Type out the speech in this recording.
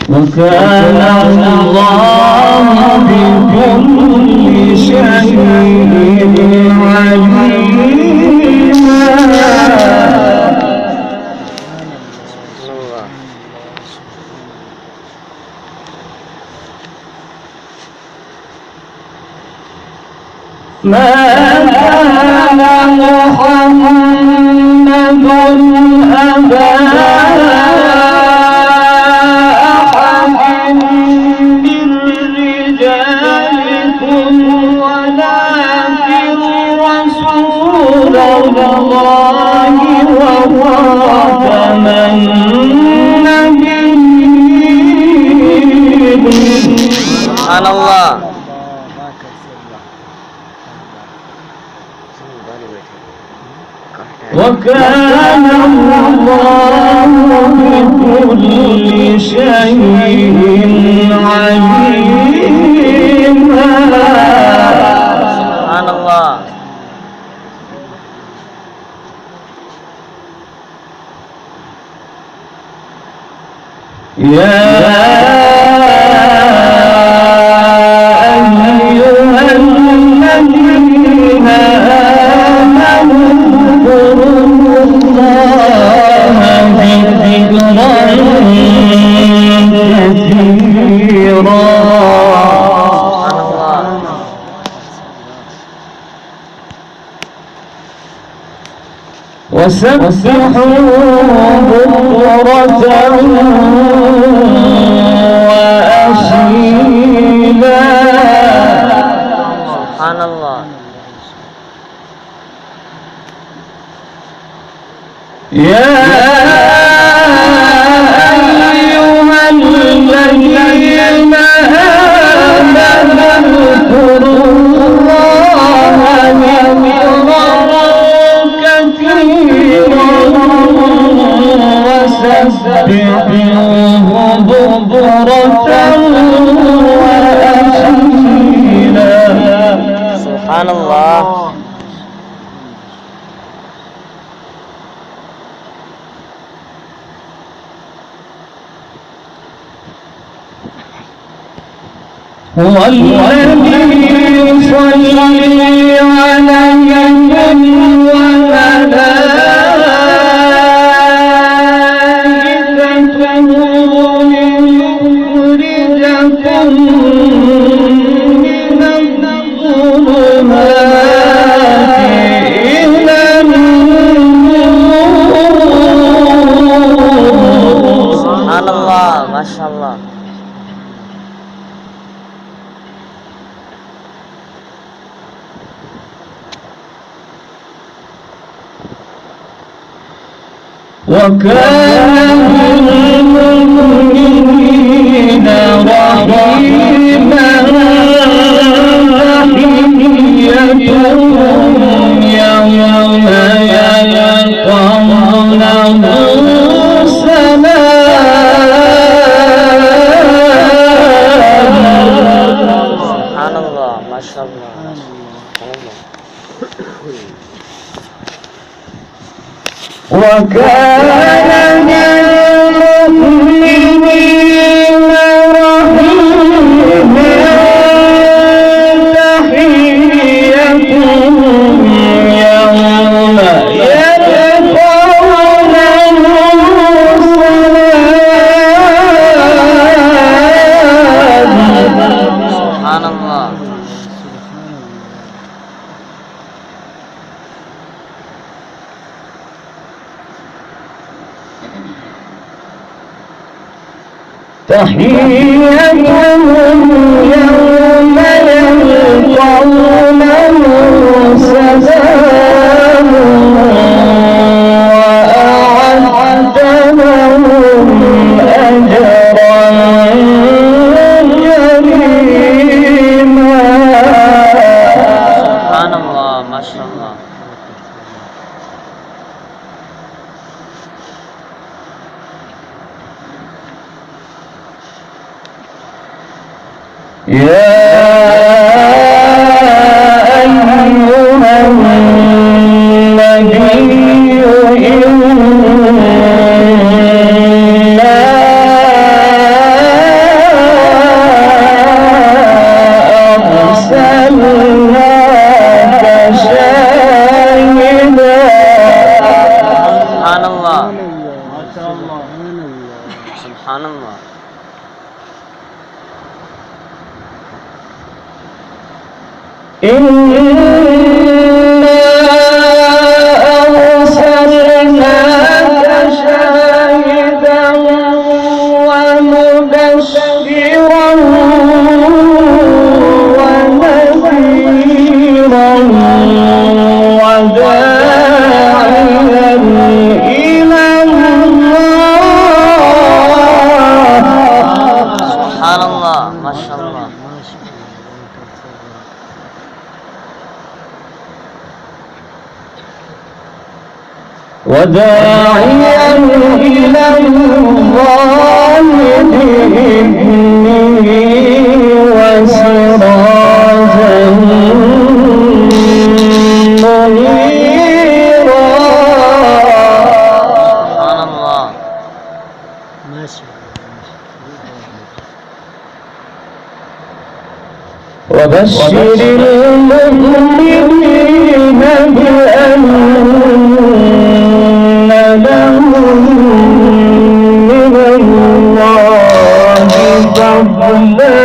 وكان الله بكل شيء عليما. ما كان محمد أبا أحد من رجالكم ولكن رسول الله وخاتم النبيين. سبحان الله. وكان الله بكل شيء عليما. سبحان الله. يا أيها الذين آمنوا اذكروا الله ذكرا كثيرا. وسبحوه بكرة وأصيلا. سبحان الله. يا أيها الذين آمنوا اذكروا الله ذكرا كثيرا وسبحوه بكرة وأصيلا. سبحان الله. هو الذي يصلي عليكم وملائكته ليخرجكم من الظلمات إلى النور. سبحان الله. ما شاء الله. وكان بالمؤمنين رحيما. تحيتهم يوم يلقونه سلام. سبحان الله. ما شاء الله. وكان بالمؤمنين رحيما. تحيتهم يوم يلقونه سلام. سبحان الله. تحيتهم يوم يلقونه سلام وأعد لهم أجرا كريما. سبحان الله. ما شاء الله. يا أيها النبي إنا سبحان الله. إنا أرسلناك شاهدا ومبشرا ونذيرا وداعيا إلى الله. سبحان الله ما شاء الله. وداعيا إلى الله بإذنه وسراجا منيرا. سبحان الله. وبشر المؤمنين بأن لهم من الله فضلا